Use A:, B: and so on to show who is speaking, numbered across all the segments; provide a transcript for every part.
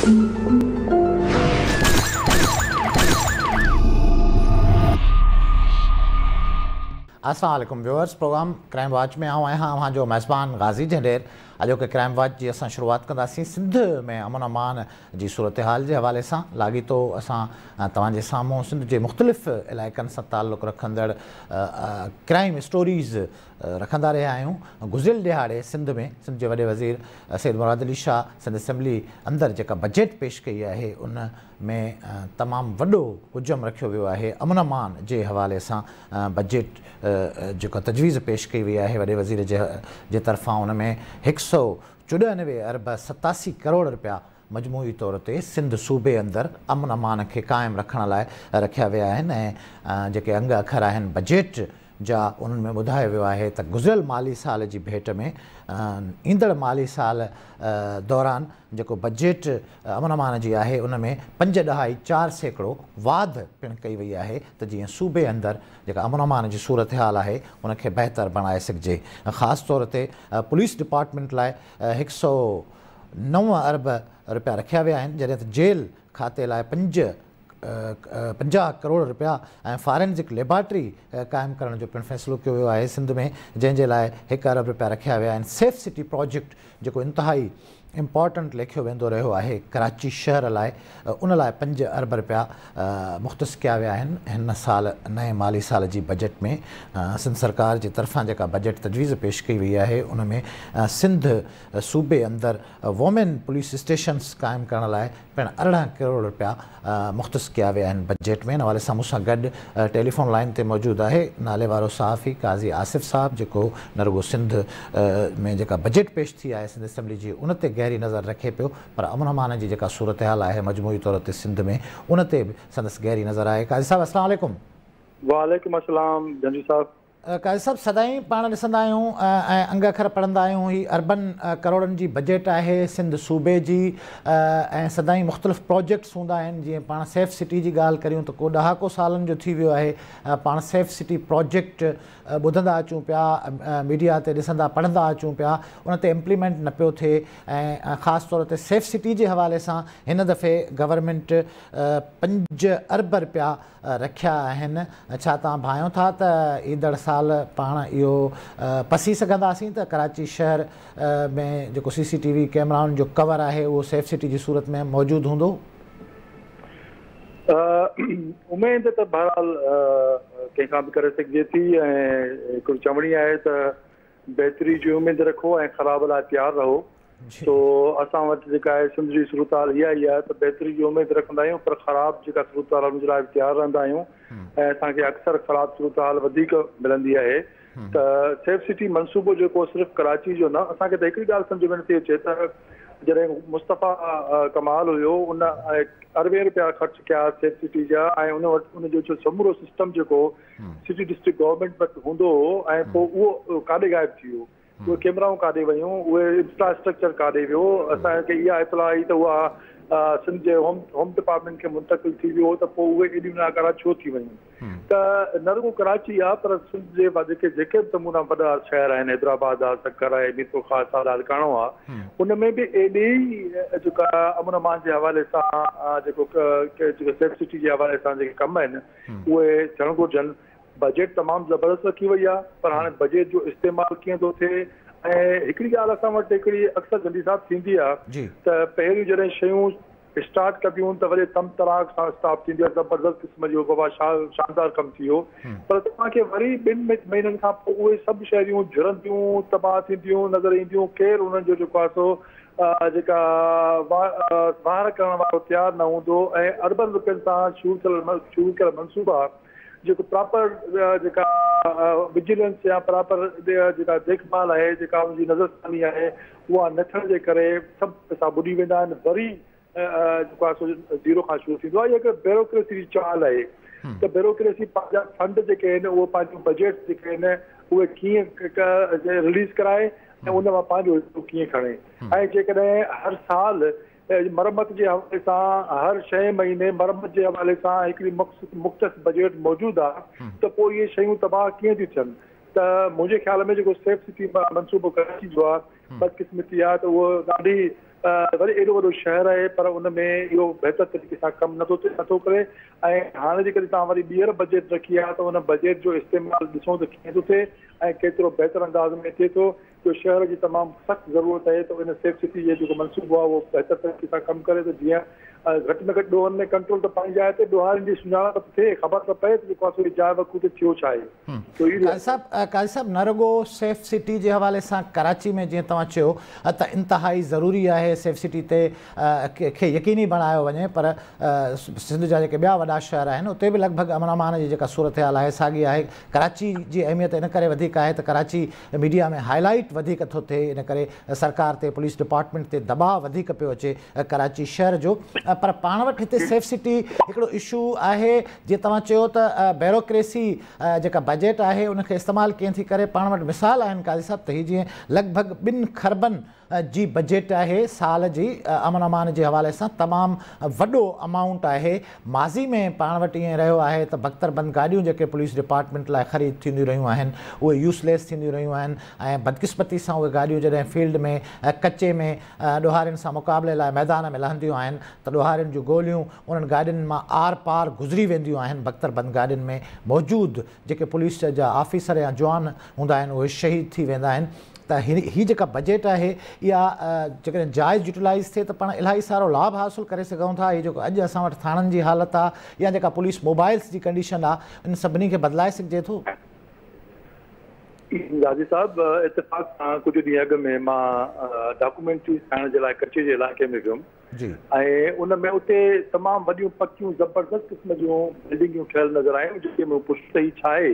A: अस्सलाम वालेकुम viewers, programme crime watch में आऊं आहियां जो मेज़बान गाज़ी जंडेर। अॼोके क्राइम वॉच जी असां शुरूआत कंदासीं सिंध में अमन अमान जी सूरत हाल जे हवाले सां। लाॻीतो असां तव्हांजे साम्हूं सिंध जे मुख़्तलिफ़ इलाइक़नि सां ताल्लुक़ रखंदड़ क्राइम स्टोरीज़ रखंदा रहिया आहियूं। गुज़िरियल ॾिहाड़े सिंध जे वॾे वज़ीर सैयद मुराद अली शाह सिंध असेंबली अंदरि जेका बजट पेश कई आहे उन में तमामु वॾो उजम रखियो वियो आहे। अमन अमान जे हवाले सां बजट जेका तजवीज़ पेश कई वई आहे वॾे वज़ीर जे तरफ़ां, उन में 194 अरब 87 करोड़ रुपया मजमूई तौर ते सिंध सूबे अंदरि अमन अमान खे क़ाइमु रखण लाइ रखिया विया आहिनि। ऐं जेके अंग अखर आहिनि बजट जा उन्हनि में ॿुधायो वियो आहे त गुज़िरियल माली साल जी भेट में ईंदड़ माली साल दौरान जेको बजट अमन अमान जी आहे उन में 5.4% वाध पिणु कई वई आहे त जीअं सूबे अंदरि जेका अमन अमान जी सूरत हाल आहे उनखे बहितर बणाए सघिजे। ख़ासि तौर ते पुलिस डिपार्टमेंट लाइ 109 अरब रुपया रखिया विया आहिनि, जॾहिं त जेल खाते लाइ 50 करोड़ रुपया ऐं फॉरेंसिक लेबॉर्ट्री क़ाइमु करण जो पिणु फ़ैसिलो कयो वियो आहे सिंध में, जंहिंजे लाइ 1 अरब रुपया रखिया विया आहिनि। सेफ सिटी प्रोजेक्ट जेको इंतिहाई इम्पॉर्टेंट लेखियो वेंदो रहियो आहे कराची शहर लाइ, उन लाइ 5 अरब रुपया मुख़्तस कया विया आहिनि हिन साल नए माली साल जी बजट में। सिंध सरकार जी तरफ़ां जेका बजट तजवीज़ पेश कई वई आहे उन में सिंध सूबे अंदरि वोमेन पुलिस स्टेशन्स क़ाइमु करण लाइ पिणु 18 करोड़ रुपया मुख़्तस कया विया आहिनि बजट में। इन हवाले सां मूंसां गॾु टेलीफोन लाइन ते मौजूदु आहे नाले वारो सहाफ़ी काज़ी आसिफ़ साहब, जेको न रुगो सिंध में जेका बजट पेश थी आहे सिंध असेंबली जी उन ते गहरी नज़र रखे पियो, पर अमन अमान जी जेका सूरत हाल आहे मजमूई तौर ते सिंध में उन ते बि संदसि गहरी नज़र आहे। काज़ी साहब अस्सलाम वालेकुम।
B: वालेकुम अस्सलाम जंजी साहब।
A: काज़ी साहब, सदाईं पाण ॾिसंदा आहियूं ऐं अंग अखर पढ़ंदा आहियूं, ही अर्बन करोड़नि जी बजट आहे सिंध सूबे जी ऐं सदाईं मुख़्तलिफ़ प्रोजेक्ट्स हूंदा आहिनि। जीअं पाण सेफ सिटी जी ॻाल्हि करियूं त को ॾहाको सालनि जो थी वियो आहे पाण सेफ सिटी प्रोजेक्ट ॿुधंदा अचूं पिया, मीडिया ते ॾिसंदा पढ़ंदा अचूं पिया, उन ते इम्प्लीमेंट न पियो थिए। ऐं ख़ासि तौर ते सेफ सिटी जे हवाले सां हिन दफ़े गवर्नमेंट 5 अरब रुपया रखिया आहिनि। छा तव्हां भायो था त ईंदड़ साल पाण इहो पसी सघंदासीं त कराची शहर में जेको CCTV कैमराउनि जो कवर आहे उहो सेफ सिटी जी सूरत में मौजूदु हूंदो?
B: उमेद त बहरहाल कंहिंखां बि करे सघिजे थी, ऐं हिकिड़ी चवणी आहे त बहितरी जी उमेद रखो ऐं ख़राब लाइ तयारु रहो। तो असां वटि जेका आहे सिंध जी सूरत हाल इहा ई आहे त बहितरी जी उमेद रखंदा आहियूं, पर ख़राब जेका सूरत हाल हुनजे लाइ तयारु रहंदा आहियूं। ऐं असांखे अक्सर ख़राब सूरत हाल वधीक मिलंदी आहे। त सेफ सिटी मनसूबो जेको सिर्फ़ु कराची जो न, असांखे त हिकिड़ी ॻाल्हि सम्झ में नथी अचे त जॾहिं मुस्तफ़ा कमाल हुयो उन अरबे रुपया ख़र्च कया सेफ सिटी जा, ऐं उन वटि उनजो समूरो सिस्टम जेको सिटी डिस्ट्रिक्ट गवर्नमेंट वटि हूंदो हो, ऐं पोइ उहो काॾे गाइब थी वियो। उहे कैमराऊं काॾे वियूं, उहे इंफ्रास्ट्रक्चर काॾे वियो। असांखे इहा इतला आई त उहा सिंध जे होम डिपार्टमेंट खे मुंतक़िल थी वियो, त पोइ उहे एॾी नाकारा छो थी वयूं? त न रुगो कराची आहे, पर सिंध जे जेके बि तमूना वॾा शहर आहिनि, हैदराबाद आहे, सक्कर आहे, मीरपुर ख़ास आहे, लालकाणो आहे, उन में बि एॾे ई जेका अमन अमान जे हवाले सां जेको सेफ सिटी जे हवाले सां जेके कम आहिनि उहे थियणु घुरिजनि। बजट तमामु ज़बरदस्त रखी वई आहे, पर हाणे बजट जो इस्तेमालु कीअं थो थिए। ऐं हिकिड़ी ॻाल्हि असां वटि हिकिड़ी अक्सर जल्दी साहब थींदी आहे त पहिरियों जॾहिं शयूं स्टार्ट कबियूं त वरी तम तराक सां स्टार्ट थींदी आहे, ज़बरदस्त क़िस्म जो बाबा शानदार कमु थी वियो, पर तव्हांखे वरी 2 महीननि खां पोइ उहे सभु शयूं जुड़ंदियूं तबाह थींदियूं नज़र ईंदियूं। केरु उन्हनि जो जेको आहे सो जेका वार करण वारो तयारु न हूंदो। ऐं अरबनि रुपयनि सां शुरू कयल मनसूबा जेको प्रॉपर जेका विजिलेंस या प्रॉपर जेका देखभाल आहे, जेका उनजी नज़रसानी आहे, उहा न थियण जे करे सभु पैसा बुॾी वेंदा आहिनि। वरी जेको आहे सो ज़ीरो खां शुरू थींदो आहे। इहा हिकु ब्यूरोक्रेसी जी चाल आहे त ब्यूरोक्रेसी पंहिंजा फंड जेके आहिनि उहे पंहिंजूं बजट जेके आहिनि उहे कीअं रिलीज़ कराए ऐं उन मां पंहिंजो कीअं खणे। ऐं जेकॾहिं हर साल मरम्मत जे हवाले सां हर 6 महीने मरम्मत जे हवाले सां हिकिड़ी मुख़्तस बजट मौजूदु आहे, त पोइ इहे शयूं तबाह कीअं थियूं थियनि? त मुंहिंजे ख़्याल में जेको सेफ सिटी मनसूबो कराची जो आहे बदकिस्मती आहे त उहो ॾाढी वरी एॾो वॾो शहर आहे पर उन में इहो बहितर तरीक़े सां कमु नथो करे। ऐं हाणे जेकॾहिं तव्हां वरी ॿीहर बजट रखी आहे त उन बजट जो इस्तेमालु ॾिसूं त कीअं थो थिए ऐं केतिरो बहितर अंदाज़ में थिए थो। जो शहर जी तमामु सख़्तु ज़रूरत आहे त इन सेफ सिटी जो जेको मनसूबो आहे उहो बहितर तरीक़े सां कमु करे त जीअं घटि में घटि ॾोहनि में कंट्रोल त पाई जाइ ते ॾोहारियुनि जी सुञाणप थिए, ख़बर त पए त जेको आहे जाइ वक़्तु ते थियो छा आहे।
A: काज़ी साहब न रुॻो सेफ सिटी जे हवाले सां कराची में जीअं तव्हां चयो त इंतिहाई ज़रूरी आहे सेफ सिटी ते खे यकीनी बणायो वञे, पर सिंध जा जेके ॿिया वॾा शहर आहिनि उते बि लॻभॻि अमन अमान जी जेका सूरत हाल आहे साॻी आहे। कराची जी अहमियत इन करे वधीक आहे त कराची मीडिया में हाईलाइट वधीक थो थिए, इन करे सरकार ते पुलिस डिपार्टमेंट ते दबाव वधीक पियो अचे कराची शहर जो। पर पाण वटि हिते सेफ सिटी हिकिड़ो इशू आहे, जीअं तव्हां चयो त ब्यूरोक्रेसी जेका बजट आहे उनखे इस्तेमालु कीअं थी करे। पाण वटि मिसाल आहिनि काज़ी साहब त हीअ जीअं लॻभॻि 2 खरबनि जी बजट आहे साल जी अमन अमान जे हवाले सां, तमामु वॾो अमाउंट आहे। माज़ी में पाण वटि ईअं रहियो आहे त बख़्तरबंद गाॾियूं जेके पुलिस डिपार्टमेंट लाइ ख़रीद थींदियूं रहियूं आहिनि उहे यूज़लेस थींदियूं रहियूं आहिनि ऐं बदकिस्मती सां उहे गाॾियूं जॾहिं फील्ड में कचे में ॾोहारियुनि सां मुक़ाबले लाइ मैदान में लहंदियूं आहिनि त ॾोहारियुनि जूं गोलियूं उन्हनि गाॾियुनि मां आर पार गुज़री वेंदियूं आहिनि। बख़्तरबंद गाॾियुनि में मौजूदु जेके पुलिस जा ऑफिसर या जवान हूंदा आहिनि उहे शहीद थी वेंदा आहिनि। त हीअ जेका बजट आहे इहा जेकॾहिं जाइज़ यूटिलाइज़ थिए त पाण इलाही सारो लाभ हासिलु करे सघूं था। हीअ जेको अॼु असां वटि थाणनि जी हालत आहे या जेका पुलिस मोबाइल्स जी कंडीशन आहे इन सभिनी खे बदिलाए सघिजे थो।
B: गाज़ी साहब इत्तेफ़ाक़ सां कुझु ॾींहं अॻु में मां डॉक्यूमेंट्री ठाहिण जे लाइ कच्छ जे इलाइक़े में वियुमि ऐं उन में उते तमामु वॾियूं पकियूं ज़बरदस्त क़िस्म जूं बिल्डिंगियूं ठहियल नज़र आयूं, जेके मूं पुछी त हीअ छा आहे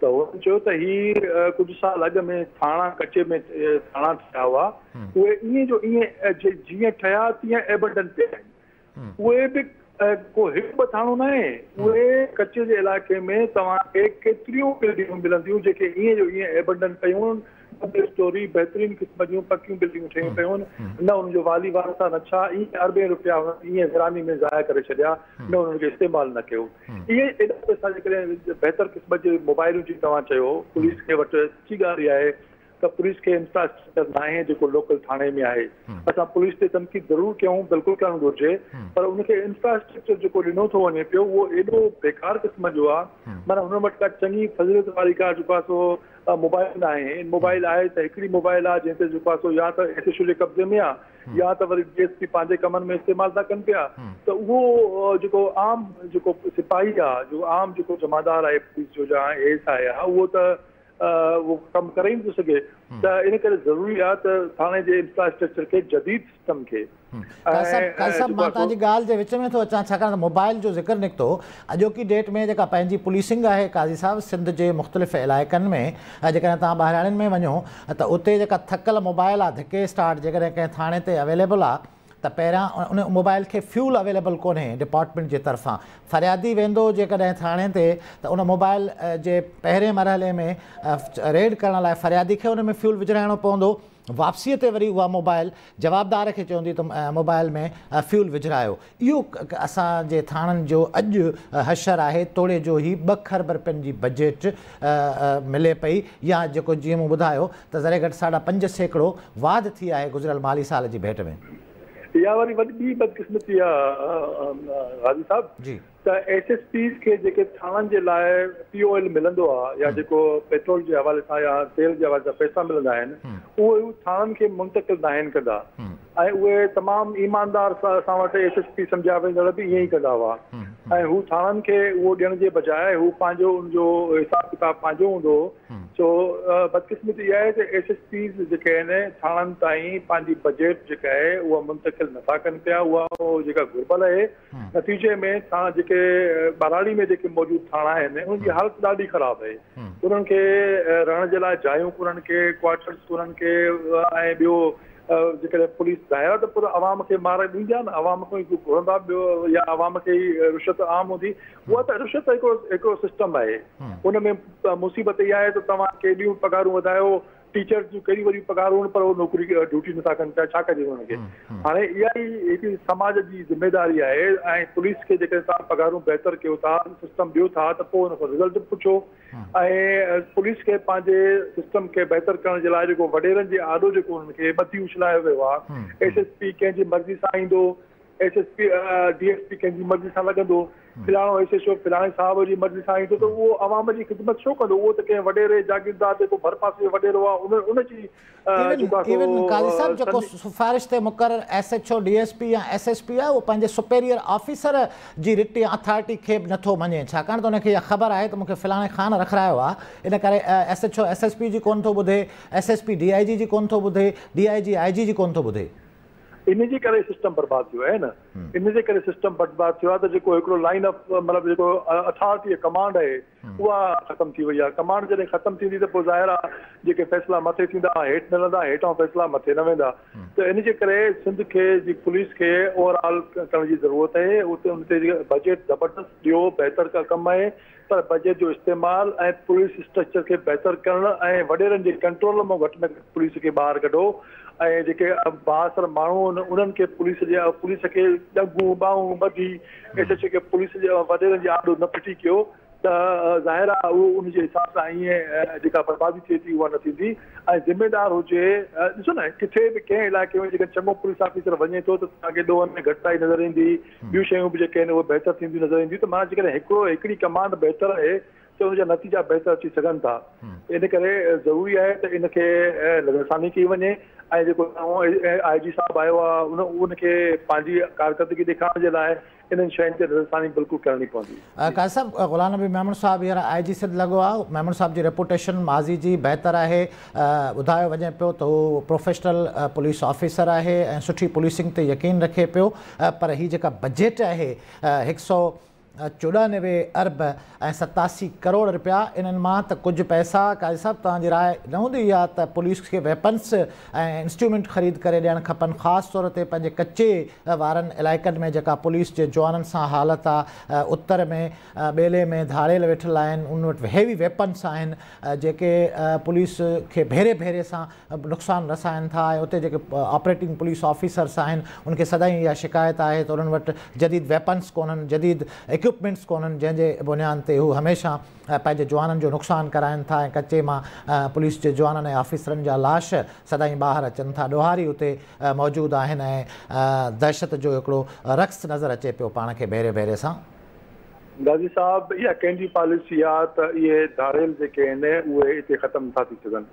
B: त हुननि चयो त हीअ कुझु साल अॻु में थाणा कच्छ में थाणा ठहिया हुआ, उहे ईअं जो ईअं जीअं ठहिया तीअं एबंडन पिया आहिनि। उहे बि को हिकु ॿ थाणो न आहे, उहे कच्छ जे इलाइक़े में तव्हांखे केतिरियूं बिल्डिंगूं मिलंदियूं जेके ईअं जो ईअं एबंडन पियूं, डबल स्टोरी बहितरीन क़िस्म जूं पकियूं बिल्डिंगूं ठहियूं पियूं, न उनजो वाली वारसा न छा ईअं अरबे रुपया ईअं विरानी में ज़ाया करे छॾिया, न उन्हनि खे इस्तेमालु न कयो। इहे एॾा पैसा जेकॾहिं बहितर क़िस्म जे मोबाइलूं जी तव्हां चयो पुलिस खे वटि अच्छी ॻाल्हि आहे त पुलिस खे इंफ्रास्ट्रक्चर न आहे जेको लोकल थाणे में आहे। असां पुलिस ते तनक़ीद ज़रूरु कयूं, बिल्कुलु करणु घुरिजे, पर उनखे इंफ्रास्ट्रक्चर जेको ॾिनो थो वञे पियो उहो एॾो बेकार क़िस्म जो आहे। माना हुन वटि का चङी फज़ीलत वारी का जेको आहे सो मोबाइल न आहे। मोबाइल आहे त हिकिड़ी मोबाइल आहे जंहिं ते जेको आहे सो या त एसएसओ जे कब्ज़े में आहे या त वरी डीएसपी पंहिंजे कमनि में इस्तेमालु था कनि पिया। त उहो जेको आम जेको सिपाही आहे, जो आम जेको जमादार आहे पुलिस जो या एएसआई आहे, उहो त उहो कमु करे ई नथो सघे। त इन करे ज़रूरी आहे त थाणे जे इंफ्रास्ट्रक्चर खे जदीद सिस्टम खे
A: मां तव्हांजी ॻाल्हि जे विच में थो अचां, छाकाणि त मोबाइल जो ज़िक्र निकितो। अॼोकी डेट में जेका पंहिंजी पुलिसिंग आहे काज़ी साहब सिंध जे मुख़्तलिफ़ इलाइक़नि में, जेकॾहिं तव्हां ॿाहिराणियुनि में वञो त उते जेका थकल मोबाइल आहे धिके स्टार्ट जेकॾहिं कंहिं थाणे ते अवेलेबल आहे त पहिरियां उन मोबाइल खे फ्यूल अवेलेबल कोन्हे डिपार्टमेंट जे तरफ़ां। फ़रियादी वेंदो जेकॾहिं थाणे ते त उन मोबाइल जे पहिरें मरहले में रेड करण लाइ फ़रियादी खे उन में फ्यूल विझराइणो पवंदो, वापसीअ ते वरी उहा मोबाइल जवाबदार खे चवंदी त मोबाइल में फ्यूल विझरायो। इहो असांजे थाणनि जो अॼु हशर आहे, तोड़े जो ई 2 खरब रुपयनि जी बजट मिले पई, या जेको जीअं मूं ॿुधायो त ज़रे घटि 5.5% वाध थी आहे गुज़िरियल माली साल जी भेट में।
B: या वरी वॾी बदकिस्मती आहे गाज़ी साहब त एसएसपीज़ खे जेके थाणनि जे लाइ पीओएल मिलंदो आहे या जेको पेट्रोल जे हवाले सां या तेल जे हवाले सां पैसा मिलंदा आहिनि उहे थाणनि खे मुंतक़िल न आहिनि कंदा ऐं उहे तमामु ईमानदार सां असां वटि एसएसपी सम्झा वेंदड़ बि ईअं ई कंदा हुआ ऐं हू थाणनि खे उहो ॾियण जे बजाए हू पंहिंजो उनजो हिसाबु किताबु पंहिंजो हूंदो हो। सो बदकिस्मती इहा आहे त एसएसपीज़ जेके आहिनि थाणनि ताईं पंहिंजी बजट जेका आहे उहा मुंतक़िल नथा कनि पिया, उहा जेका घुर्बल आहे। नतीजे में थाणा जेके बराड़ी में जेके मौजूदु थाणा आहिनि उनजी हालत ॾाढी ख़राबु आहे। उन्हनि खे रहण जे लाइ जायूं कोन्हनि खे, क्वार्टर्स कोन्हनि खे, ऐं ॿियो जेकॾहिं पुलिस ज़ाहिर त पूरो अवाम खे मार ॾींदा न, अवाम खां ई घुरंदा, ॿियो या अवाम खे ई रिश्वत आम हूंदी। उहा त रिश्वत हिकिड़ो सिस्टम आहे। उन में मुसीबत इहा आहे त तव्हां केॾियूं पघारूं वधायो, टीचर जूं कहिड़ी वॾियूं पघारूं आहिनि पर उहो नौकिरी ड्यूटी नथा कनि पिया, छा कजे हुननि खे। हाणे इहा ई हिकिड़ी समाज जी ज़िमेदारी आहे ऐं पुलिस खे जेके तव्हां पघारूं बहितर कयो था, सिस्टम ॾियो था त पोइ हुन खां रिज़ल्ट पुछो ऐं पुलिस खे पंहिंजे सिस्टम खे बहितर करण जे लाइ जेको वॾेरनि जे आॾो जेको हुननि खे ॿधी उछलायो वियो आहे, SSP कंहिंजी मर्ज़ी सां ईंदो, SSP DSP कंहिंजी मर्ज़ी सां लॻंदो, फिलाणो SHO फिलाणे साहिब जी मर्ज़ी सां ईंदो, त उहो अवाम जी ख़िदमत छो कंदो? उहो त कंहिं वॾेरे जागीरदार जेको भर पासे वॾेरो आहे उनजी
A: काज़ी साहब जेको सिफारिश ते मुक़रर SHO DSP या SSP आहे उहो पंहिंजे सुपेरियर ऑफिसर जी रिट या अथॉरिटी खे बि नथो मञे, छाकाणि त हुनखे इहा ख़बर आहे त मूंखे फिलाणे खान रखायो आहे, इन करे SHO SSP जी कोन थो ॿुधे, SSP DIG जी कोन थो ॿुधे, DIG IG जी कोन थो ॿुधे।
B: इन जे करे सिस्टम बर्बाद थियो आहे न, इन जे करे सिस्टम बर्बाद थियो आहे त जेको हिकिड़ो लाइन ऑफ मतिलबु जेको अथॉरिटी कमांड आहे उहा ख़तमु थी वई आहे। कमांड जॾहिं ख़तमु थींदी त पोइ ज़ाहिर आहे जेके फ़ैसिला मथे थींदा हेठि मिलंदा, हेठां फ़ैसिला मथे न वेंदा। त इन जे करे सिंध खे जी पुलिस खे ओवरऑल करण जी ज़रूरत आहे। उते उन ते बजट ज़बरदस्त ॾियो, बहितर का कमु आहे, पर बजट जो इस्तेमालु ऐं पुलिस स्ट्रक्चर खे बहितर करणु ऐं वॾेरनि जे कंट्रोल मां घटि में घटि पुलिस खे ॿाहिरि कढो ऐं जेके बासर माण्हू उन्हनि खे पुलिस खे ॾगूं ॿाहूं ॿधी SHO खे पुलिस जे वॾेरनि जे आॾो न फिटी कयो त ज़ाहिर आहे उहो उनजे हिसाब सां ईअं जेका बर्बादी थिए थी उहा न थींदी। ऐं ज़िमेदार हुजे, ॾिसो न किथे बि कंहिं इलाइक़े में जेकर चङो पुलिस ऑफिसर वञे थो त तव्हांखे ॾोहनि में घटिताई नज़र ईंदी, ॿियूं शयूं बि जेके आहिनि उहे बहितर थींदियूं नज़र ईंदियूं। त मां जेकॾहिं हिकिड़ी कमांड बहितर आहे त उनजा नतीजा बहितर अची सघनि था। इन करे ज़रूरी आहे त इनखे नज़रसानी कई वञे ऐं जेको IG साहिबु आयो आहे उनखे पंहिंजी कारकर्दगी ॾेखारण जे लाइ इन्हनि शयुनि ते नज़रसानी बिल्कुलु करणी पवंदी।
A: काज़ी साहब, गुलाम नबी मेमन साहिबु हींअर IG सिंध लॻो आहे, मेमन साहिब जी रेपुटेशन माज़ी जी बहितर आहे, ॿुधायो वञे पियो त हू प्रोफेशनल पुलिस ऑफिसर आहे ऐं सुठी पुलिसिंग ते यकीन रखे पियो, पर हीअ जेका बजट आहे 194 अरब ऐं 87 करोड़ रुपया, इन्हनि मां त कुझु पैसा काज़ी साहब तव्हांजी राय न हूंदी आहे त पुलिस खे वेपन्स ऐं इंस्ट्रूमेंट ख़रीद करे ॾियणु खपनि, ख़ासि तौर ते पंहिंजे कचे वारनि इलाइक़नि में जेका पुलिस जे जवाननि सां हालत आहे, उत्तर में ॿेले में धाड़ियल वेठल आहिनि, उन वटि हेवी वेपन्स आहिनि जेके पुलिस खे भेरे भेरे सां नुक़सानु रसाइनि था ऐं उते जेके ऑपरेटिंग पुलिस ऑफिसर्स आहिनि उनखे सदाईं इहा शिकायत आहे त उन्हनि वटि जदीद वेपन्स कोन्हनि, जदीद इक्विपमेंट्स कोन्हनि, जंहिंजे बुनियाद ते हू हमेशह पंहिंजे जवाननि जो नुक़सानु कराइनि था ऐं कचे मां पुलिस जे जवाननि ऐं ऑफिसरनि जा लाश सदाईं ॿाहिरि अचनि था, ॾोहारी उते मौजूदु आहिनि ऐं दहशत जो हिकिड़ो रक़्स नज़र अचे पियो पाण खे भेरे भेरे सां।
B: गाज़ी साहब, इहा कंहिंजी पॉलिसी आहे त इहे धाड़ेल जेके आहिनि उहे हिते ख़तमु नथा थी सघनि।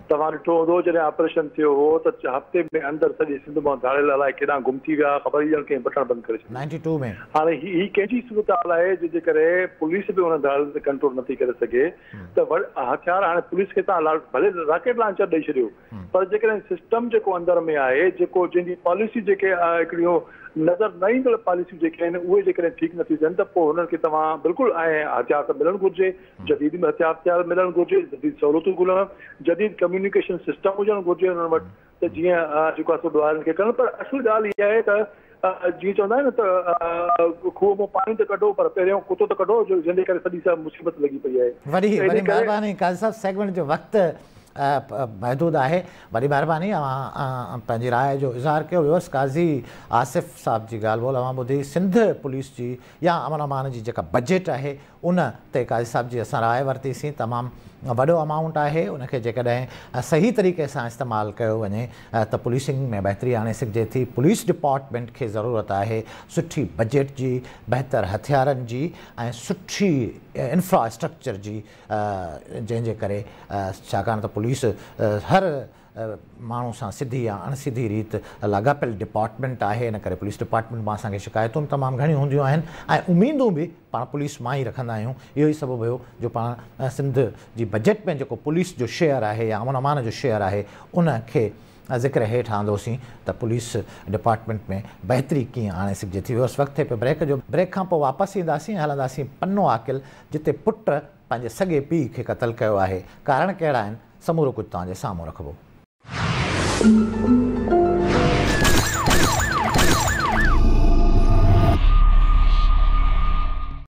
B: तव्हां ॾिठो हूंदो जॾहिं ऑपरेशन थियो हो त हफ़्ते में अंदरि सॼे सिंध मां धाड़ेल अलाए केॾां गुम थी विया, ख़बर ई कंहिं बटण बंदि करे छॾियो 92 में। हाणे हीअ कंहिंजी सूरत हाल आहे जंहिंजे करे पुलिस बि हुन धाड़ेल ते कंट्रोल नथी करे सघे त हथियार हाणे पुलिस खे तव्हां भले रॉकेट लॉन्चर ॾेई छॾियो, पर जेकॾहिं सिस्टम जेको अंदरि में आहे, जेको जंहिंजी पॉलिसी जेके हिकिड़ियूं नज़र न ईंदड़ पॉलिसियूं जेके आहिनि उहे जेकॾहिं ठीकु नथियूं थियनि त पोइ हुननि खे तव्हां बिल्कुलु ऐं हथियार त मिलणु घुरिजे, जदीद में हथियार मिलणु घुरिजे, जदीद सहूलियतूं ॻोल्हण, जदीद कम्युनिकेशन सिस्टम हुजणु घुरिजे हुननि वटि त जीअं जेको आहे सो ॿारनि खे करणु। पर असुल ॻाल्हि इहा आहे त जीअं चवंदा आहिनि न त खूह मां पाणी त कढो पर पहिरियों कुतो त कढो, जंहिंजे करे सॼी सभु मुसीबत लॻी पई आहे।
A: वरी महिरबानी काज़ी साहब, सेगमेंट जो वक़्तु महदूद आहे, वरी महिरबानी पंहिंजी राय जो इज़हार कयो वियोसि। काज़ी आसिफ़ साहब जी ॻाल्हि ॿोल अवां ॿुधी, सिंध पुलिस जी या अमन अमान जी जेका बजट आहे उन ते काज़ी साहब जी असां राय वरितीसीं। तमामु वॾो अमाउंट आहे, उनखे जेकॾहिं सही तरीक़े सां इस्तेमालु कयो वञे त पुलिसिंग में बहितरी आणे सघिजे थी। पुलिस डिपार्टमेंट खे ज़रूरत आहे सुठी बजट जी, बहितर हथियारनि जी ऐं सुठी इंफ्रास्ट्रक्चर जी, जंहिंजे करे छाकाणि त पुलिस हर माण्हू सां सिधी या अणसिधी रीत लाॻापियल डिपार्टमेंट आहे, इन करे पुलिस डिपार्टमेंट मां असांखे शिकायतूं तमामु घणियूं हूंदियूं आहिनि ऐं उमीदूं बि पाण पुलिस मां ई रखंदा आहियूं। इहो ई सबबु हुयो जो पाण सिंध जी बजट में जेको पुलिस जो शेयर आहे या अमन अमान जो शेयर आहे उनखे ज़िक्र हेठि आंदोसीं त पुलिस डिपार्टमेंट में बहितरी कीअं आणे सघिजे थी। वियोसि वक़्तु पे ब्रेक जो, ब्रेक खां पोइ वापसि ईंदासीं, हलंदासीं पन्नो आकिल जिते पुट पंहिंजे सॻे पीउ खे क़तलु कयो आहे। कारण कहिड़ा आहिनि, समूरो कुझु तव्हांजे साम्हूं रखिबो।